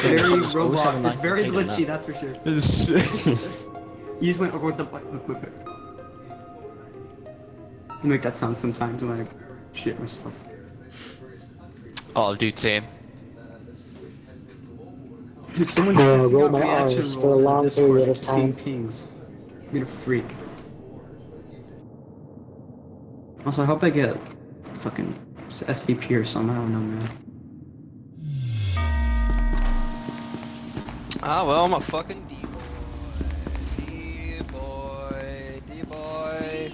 It's very robot. It's very glitchy, that's for sure. You just went over the. I make that sound sometimes when I shit myself. Oh, dude, same. Dude, someone's testing out my reaction R's for a rolls in long Discord period of and ping time. pings. I'm gonna freak. Also, I hope I get fucking SCP or something. I don't know, man. Ah, well, I'm a fucking D-boy. D-boy. D-boy.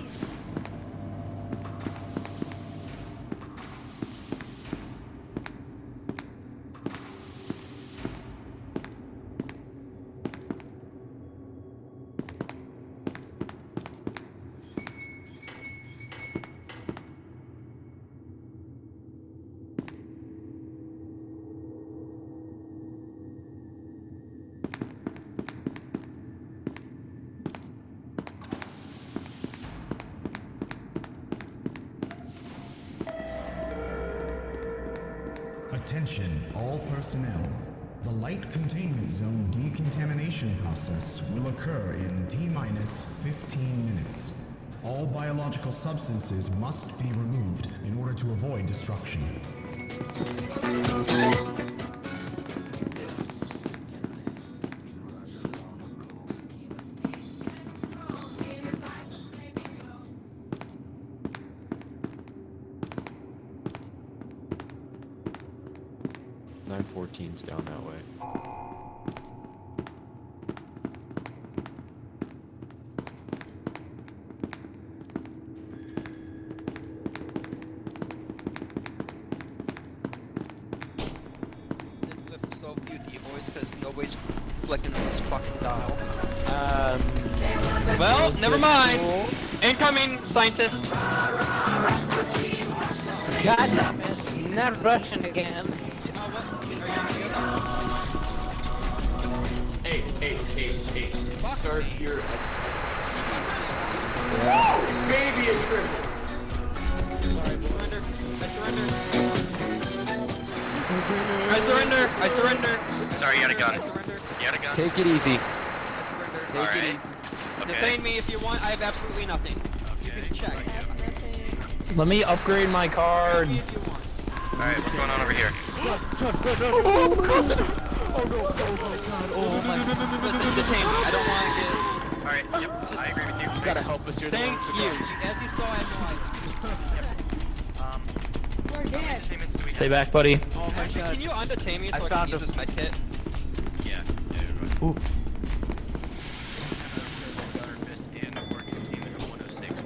Attention, all personnel. The light containment zone decontamination process will occur in T-minus 15 minutes. All biological substances must be removed in order to avoid destruction. 914's down that way. There's so few D-boys because nobody's flicking this fucking dial. Well, never mind. Incoming scientist. God damn it. Not Russian again. Hey. Fuck. Sir, you're Woo! Baby is triple. I surrender. I surrender. Sorry, you had a gun. I surrender. You had a gun? Take it easy. I surrender. Alright. Okay. Detain me if you want. I have absolutely nothing. You can check. Let me upgrade my card. If you want. Alright, what's going on over here? Listen, detain me. I don't want to get... Alright, yep, I agree with you. You gotta help us here. Thank you. As you saw, I have no idea. Entertainments do we Stay have? back, buddy. Oh my god. Can you undetain me so I can use this medkit? Yeah. Ooh.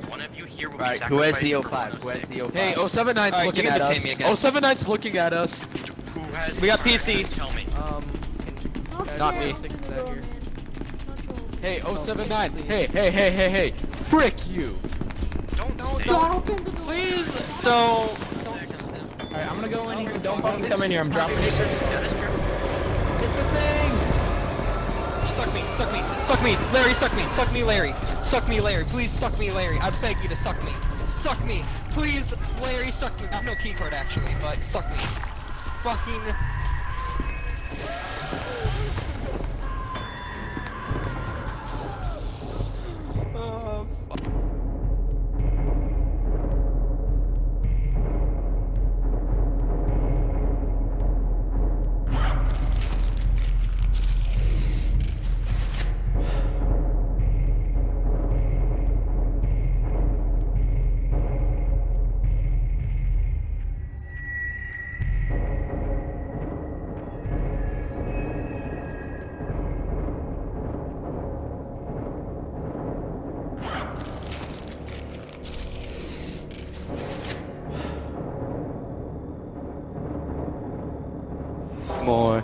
One of you here will be Right, who has the sacrificed 05? for Who has the 05? 106. Hey, 079's Alright, looking you can at detain us. me again. 079's looking at us. Who has We got the PC. harness? Tell me. Not me. Hey, 079. Hey. Frick you. Don't say Please don't. Alright, I'm gonna go in here. Don't fucking come in here. I'm dropping matrix. That is true. Get the thing! Suck me. Larry, suck me. Suck me, Larry. Suck me, Larry. Please suck me, Larry. I beg you to suck me. Suck me. Please, Larry, suck me. I have no keycard actually, but suck me. Fucking... Oh, fuck. More.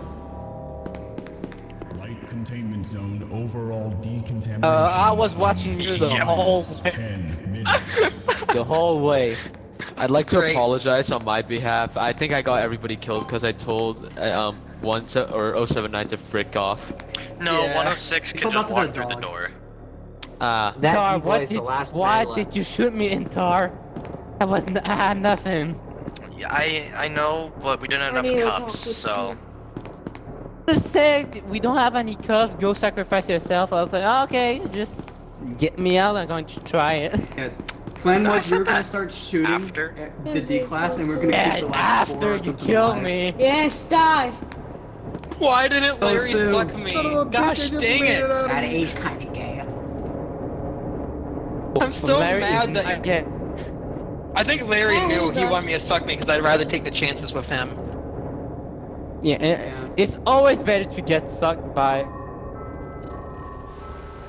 Light containment zone overall decontamination. I was watching you the whole way. 10 minutes. The whole way. I'd like to Great. apologize on my behalf. I think I got everybody killed because I told 079 to frick off. No, Yeah. 106 It's can all just about walk the through the dog. door. That Tar, D-boy is the last why man did left. you shoot me in Tar? I had nothing. Yeah, I know, but we didn't have enough cuffs, so... Just said we don't have any cuff. Go sacrifice yourself. I was like, oh, okay, just get me out. I'm going to try it. Yeah. Plan I was we said were gonna that start shooting after. at the D class, and we are gonna keep the Yeah, last four after or you something killed alive. me. Yes, die. Why didn't Larry Sue. suck me? Gosh dang it! That age kinda gay. I'm still Larry mad is that not gay. I think Larry Oh, knew he God. wanted me to suck me because I'd rather take the chances with him. Yeah, Yeah. it's always better to get sucked by.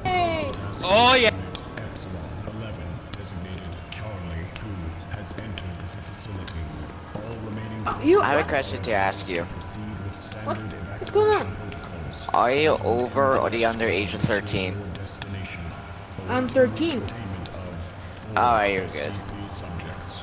Hey. Oh yeah. Epsilon 11, designated Charlie 2, has entered the facility. All remaining You. I have a question to ask you. proceed with standard What's going on? evacuation protocols. Are you over or the under age of 13? Your destination. I'm 13. Containment of 4 Alright, you're good. SCP subjects.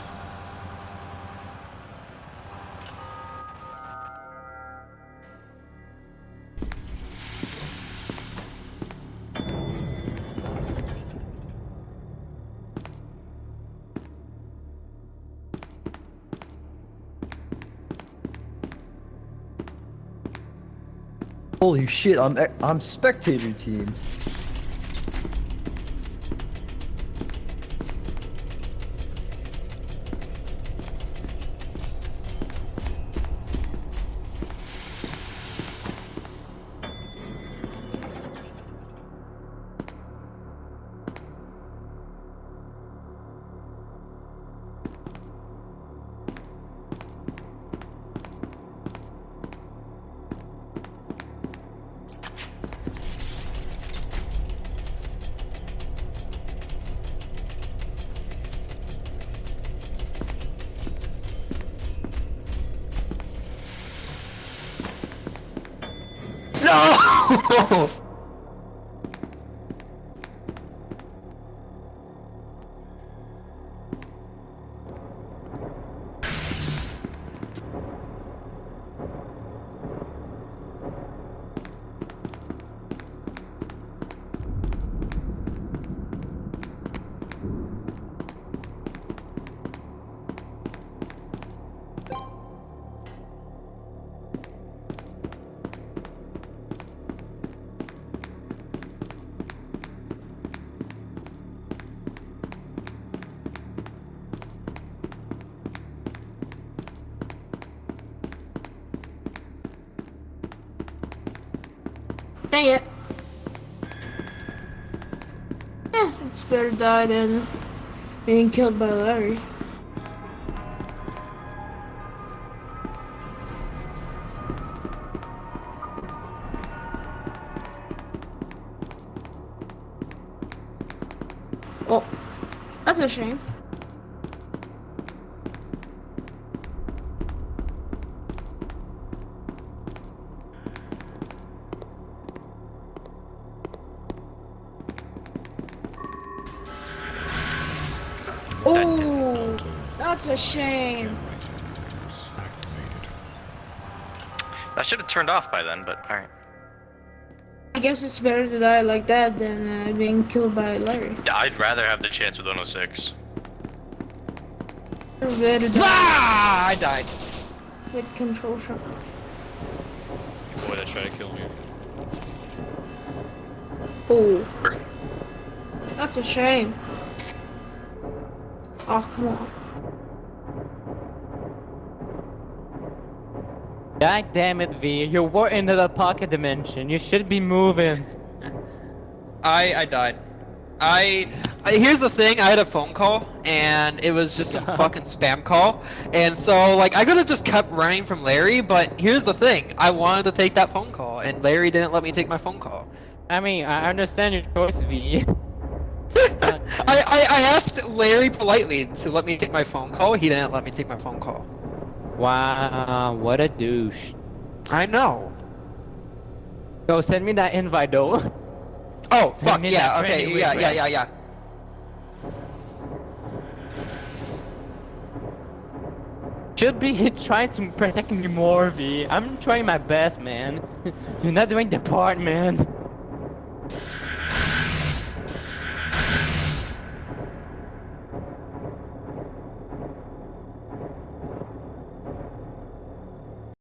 Holy shit, I'm spectator team. No! Dang it. Yeah, it's better die than being killed by Larry. Oh, that's a shame. Oh, that's a shame. Activated. That should have turned off by then, but alright. I guess it's better to die like that than being killed by Larry. I'd rather have the chance with 106. Better die Ah! I died. with control shot. Boy, that tried to kill me. Oh, that's a shame. Oh, come on. God damn it, V. You're into the pocket dimension. You should be moving. I died. Here's the thing, I had a phone call, and it was just some fucking spam call, and so, like, I could've just kept running from Larry, but here's the thing, I wanted to take that phone call, and Larry didn't let me take my phone call. I mean, I understand your choice, V. I asked Larry politely to let me take my phone call, he didn't let me take my phone call. Wow, what a douche. I know. Go send me that invite, though. Oh, fuck, me yeah, that okay, friendly yeah. Should be trying to protect me more, V. I'm trying my best, man. You're not doing the part, man.